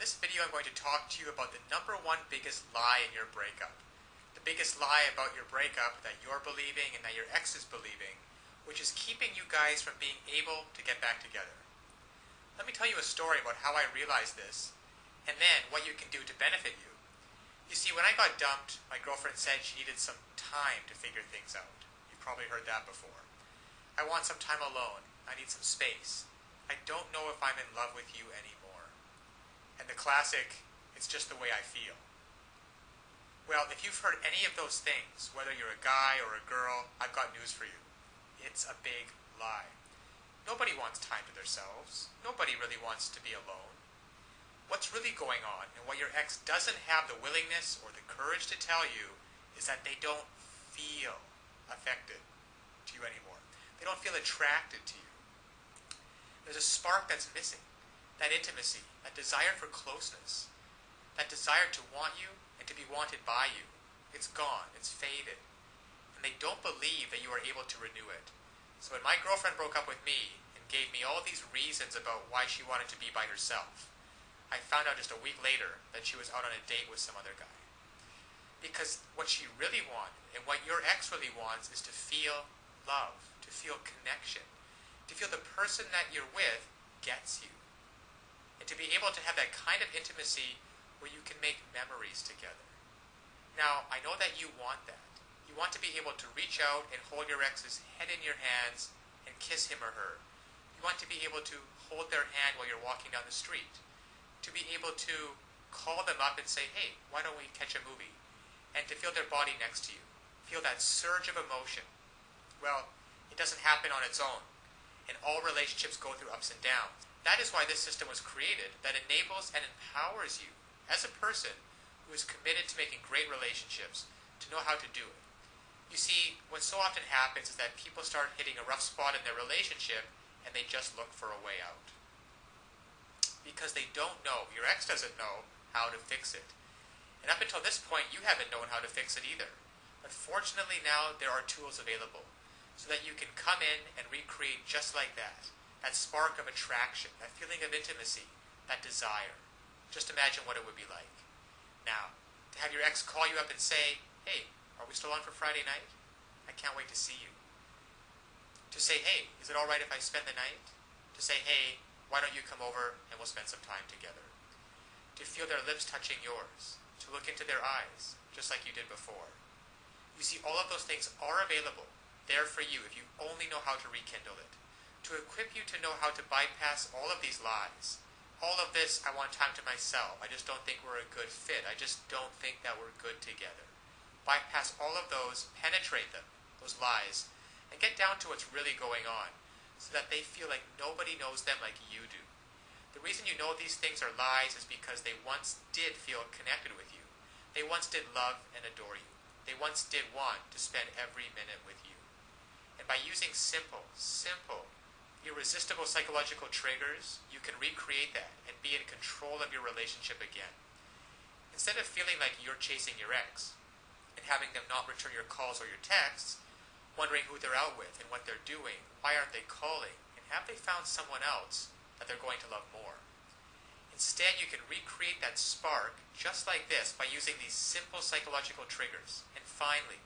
in this video I'm going to talk to you about the number one biggest lie in your breakup. The biggest lie about your breakup that you're believing and that your ex is believing, which is keeping you guys from being able to get back together. Let me tell you a story about how I realized this, and then what you can do to benefit you. You see, when I got dumped, my girlfriend said she needed some time to figure things out. You've probably heard that before. I want some time alone. I need some space. I don't know if I'm in love with you anymore. And the classic, it's just the way I feel. Well, if you've heard any of those things, whether you're a guy or a girl, I've got news for you. It's a big lie. Nobody wants time to themselves. Nobody really wants to be alone. What's really going on, and what your ex doesn't have the willingness or the courage to tell you, is that they don't feel affected to you anymore. They don't feel attracted to you. There's a spark that's missing. That intimacy, that desire for closeness, that desire to want you and to be wanted by you. It's gone. It's faded. And they don't believe that you are able to renew it. So when my girlfriend broke up with me and gave me all these reasons about why she wanted to be by herself, I found out just a week later that she was out on a date with some other guy. Because what she really wanted, and what your ex really wants, is to feel love, to feel connection, to feel the person that you're with gets you. And to be able to have that kind of intimacy where you can make memories together. Now, I know that you want that. You want to be able to reach out and hold your ex's head in your hands and kiss him or her. You want to be able to hold their hand while you're walking down the street. To be able to call them up and say, hey, why don't we catch a movie? And to feel their body next to you. Feel that surge of emotion. Well, it doesn't happen on its own. And all relationships go through ups and downs. That is why this system was created, that enables and empowers you as a person who is committed to making great relationships to know how to do it. You see, what so often happens is that people start hitting a rough spot in their relationship and they just look for a way out. Because they don't know, your ex doesn't know how to fix it. And up until this point, you haven't known how to fix it either. But fortunately now there are tools available so that you can come in and recreate just like that. That spark of attraction, that feeling of intimacy, that desire. Just imagine what it would be like. Now, to have your ex call you up and say, hey, are we still on for Friday night? I can't wait to see you. To say, hey, is it all right if I spend the night? To say, hey, why don't you come over and we'll spend some time together? To feel their lips touching yours. To look into their eyes, just like you did before. You see, all of those things are available, there for you if you only know how to rekindle it. To equip you to know how to bypass all of these lies. All of this, I want time to myself. I just don't think we're a good fit. I just don't think that we're good together. Bypass all of those, penetrate them, those lies, and get down to what's really going on so that they feel like nobody knows them like you do. The reason you know these things are lies is because they once did feel connected with you. They once did love and adore you. They once did want to spend every minute with you. And by using simple, irresistible psychological triggers, you can recreate that and be in control of your relationship again. Instead of feeling like you're chasing your ex and having them not return your calls or your texts, wondering who they're out with and what they're doing, why aren't they calling, and have they found someone else that they're going to love more. Instead, you can recreate that spark just like this by using these simple psychological triggers and finally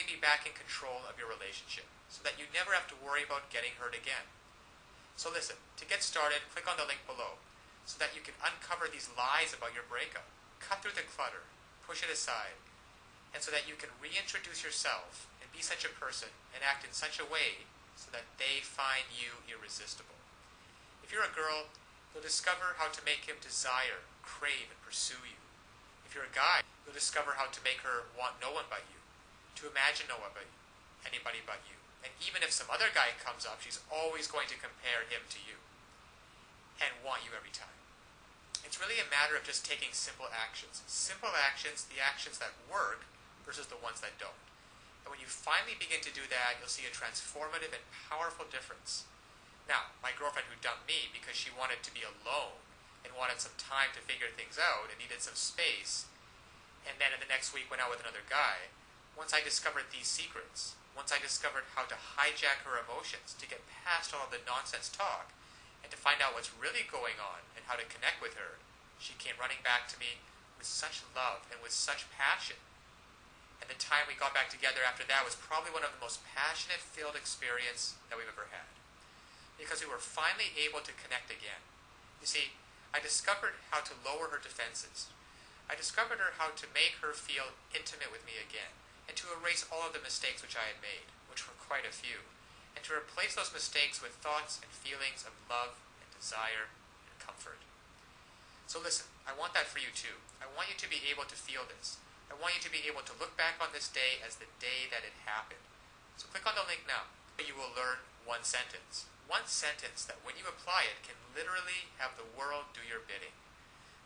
be back in control of your relationship so that you never have to worry about getting hurt again. So listen, to get started, click on the link below so that you can uncover these lies about your breakup, cut through the clutter, push it aside, and so that you can reintroduce yourself and be such a person and act in such a way so that they find you irresistible. If you're a girl, you'll discover how to make him desire, crave, and pursue you. If you're a guy, you'll discover how to make her want no one but you, to imagine no one but you, anybody but you. And even if some other guy comes up, she's always going to compare him to you and want you every time. It's really a matter of just taking simple actions. Simple actions, the actions that work versus the ones that don't. And when you finally begin to do that, you'll see a transformative and powerful difference. Now, my girlfriend who dumped me because she wanted to be alone and wanted some time to figure things out and needed some space, and then in the next week went out with another guy, once I discovered these secrets, once I discovered how to hijack her emotions, to get past all of the nonsense talk, and to find out what's really going on and how to connect with her, She came running back to me with such love and with such passion. And the time we got back together after that was probably one of the most passionate filled experience that we've ever had. Because we were finally able to connect again. You see, I discovered how to lower her defenses. I discovered how to make her feel intimate with me again, and to erase all of the mistakes which I had made, which were quite a few, and to replace those mistakes with thoughts and feelings of love and desire and comfort. So listen, I want that for you too. I want you to be able to feel this. I want you to be able to look back on this day as the day that it happened. So click on the link now. You will learn one sentence. One sentence that when you apply it can literally have the world do your bidding.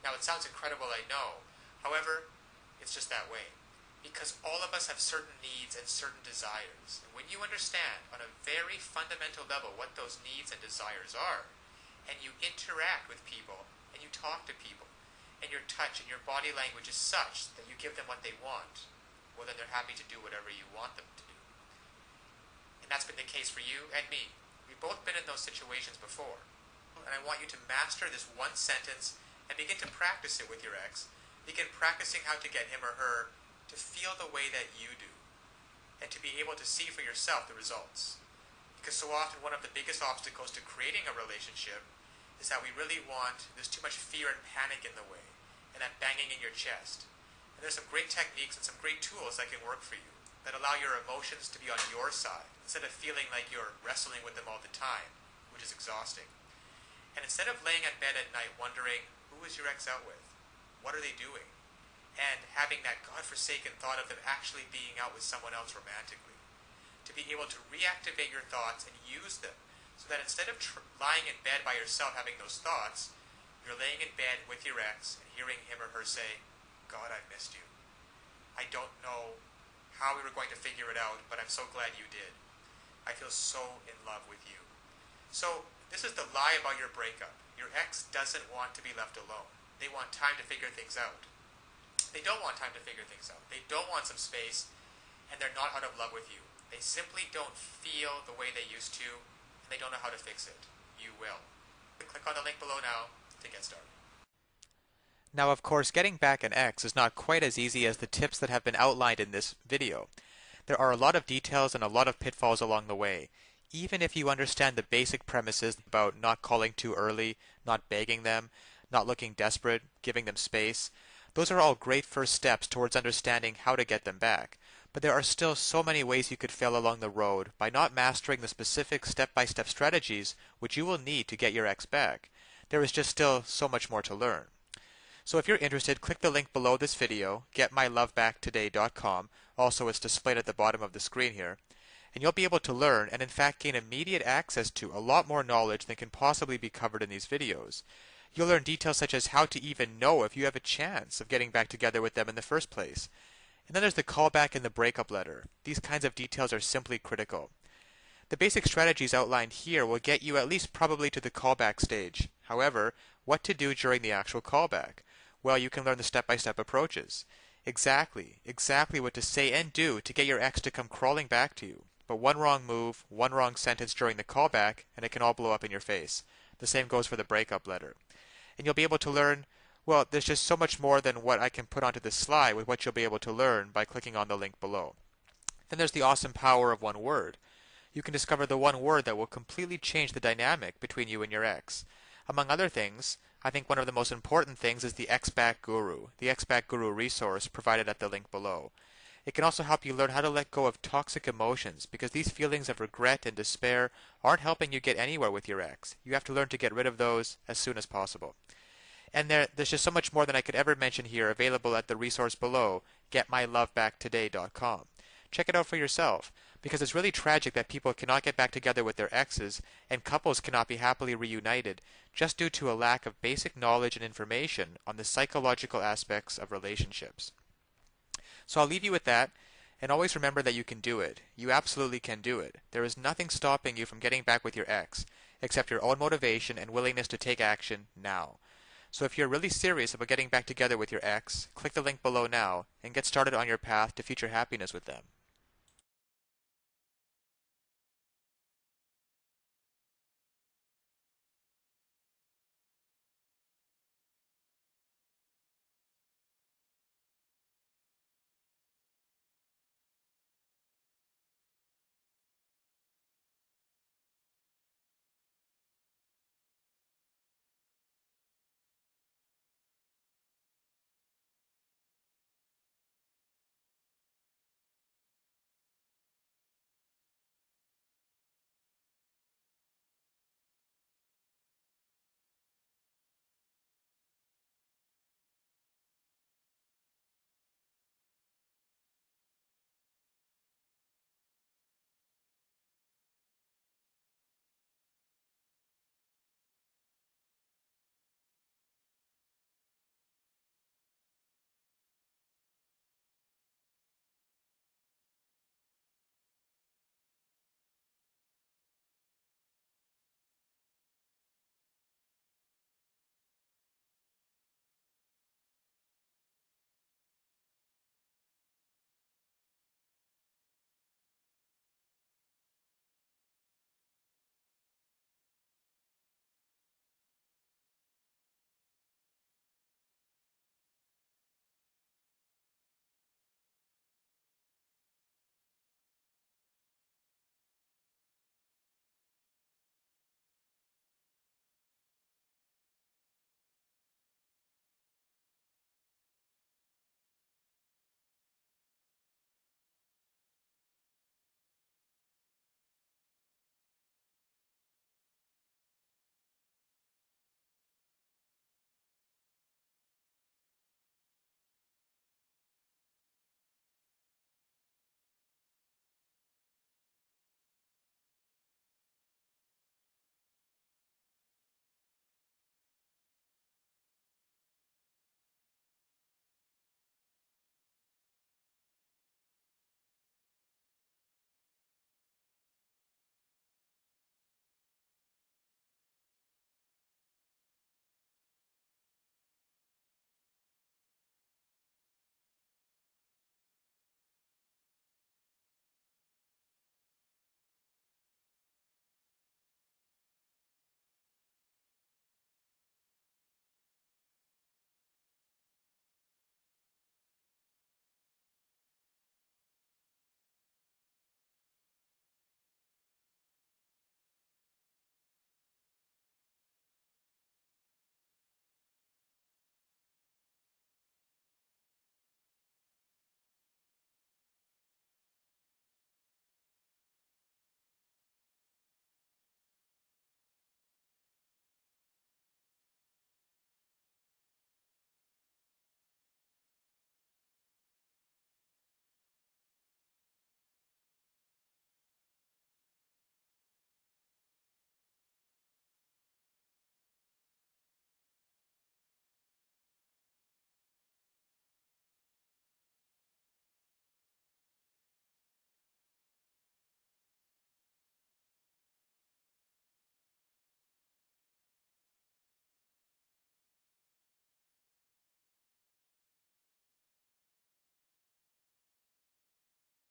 Now it sounds incredible, I know. However, it's just that way. Because all of us have certain needs and certain desires. And when you understand on a very fundamental level what those needs and desires are, and you interact with people, and you talk to people, and your touch and your body language is such that you give them what they want, well then they're happy to do whatever you want them to do. And that's been the case for you and me. We've both been in those situations before. And I want you to master this one sentence and begin to practice it with your ex. Begin practicing how to get him or her to feel the way that you do, and to be able to see for yourself the results. Because so often one of the biggest obstacles to creating a relationship is that there's too much fear and panic in the way, and that banging in your chest. And there's some great techniques and some great tools that can work for you, that allow your emotions to be on your side, instead of feeling like you're wrestling with them all the time, which is exhausting. And instead of laying in bed at night wondering, who is your ex out with? What are they doing? And having that godforsaken thought of them actually being out with someone else romantically. To be able to reactivate your thoughts and use them, so that instead of lying in bed by yourself having those thoughts, you're laying in bed with your ex and hearing him or her say, God, I missed you. I don't know how we were going to figure it out, but I'm so glad you did. I feel so in love with you. So this is the lie about your breakup. Your ex doesn't want to be left alone. They want time to figure things out. They don't want time to figure things out. They don't want some space, and they're not out of love with you. They simply don't feel the way they used to, and they don't know how to fix it. You will. Click on the link below now to get started. Now, of course, getting back an ex is not quite as easy as the tips that have been outlined in this video. There are a lot of details and a lot of pitfalls along the way. Even if you understand the basic premises about not calling too early, not begging them, not looking desperate, giving them space, those are all great first steps towards understanding how to get them back. But there are still so many ways you could fail along the road by not mastering the specific step-by-step strategies which you will need to get your ex back. There is just still so much more to learn. So if you're interested, click the link below this video, getmylovebacktoday.com. Also, it's displayed at the bottom of the screen here. And you'll be able to learn and in fact gain immediate access to a lot more knowledge than can possibly be covered in these videos. You'll learn details such as how to even know if you have a chance of getting back together with them in the first place. And then there's the callback and the breakup letter. These kinds of details are simply critical. The basic strategies outlined here will get you at least probably to the callback stage. However, what to do during the actual callback? Well, you can learn the step-by-step approaches. Exactly what to say and do to get your ex to come crawling back to you. But one wrong move, one wrong sentence during the callback, and it can all blow up in your face. The same goes for the breakup letter. And you'll be able to learn, well, there's just so much more than what I can put onto this slide with what you'll be able to learn by clicking on the link below. Then there's the awesome power of one word. You can discover the one word that will completely change the dynamic between you and your ex. Among other things, I think one of the most important things is the Ex-Back Guru, the Ex-Back Guru resource provided at the link below. It can also help you learn how to let go of toxic emotions, because these feelings of regret and despair aren't helping you get anywhere with your ex. You have to learn to get rid of those as soon as possible. And there's just so much more than I could ever mention here available at the resource below, getmylovebacktoday.com. Check it out for yourself, because it's really tragic that people cannot get back together with their exes, and couples cannot be happily reunited, just due to a lack of basic knowledge and information on the psychological aspects of relationships. So I'll leave you with that, and always remember that you can do it. You absolutely can do it. There is nothing stopping you from getting back with your ex, except your own motivation and willingness to take action now. So if you're really serious about getting back together with your ex, click the link below now and get started on your path to future happiness with them.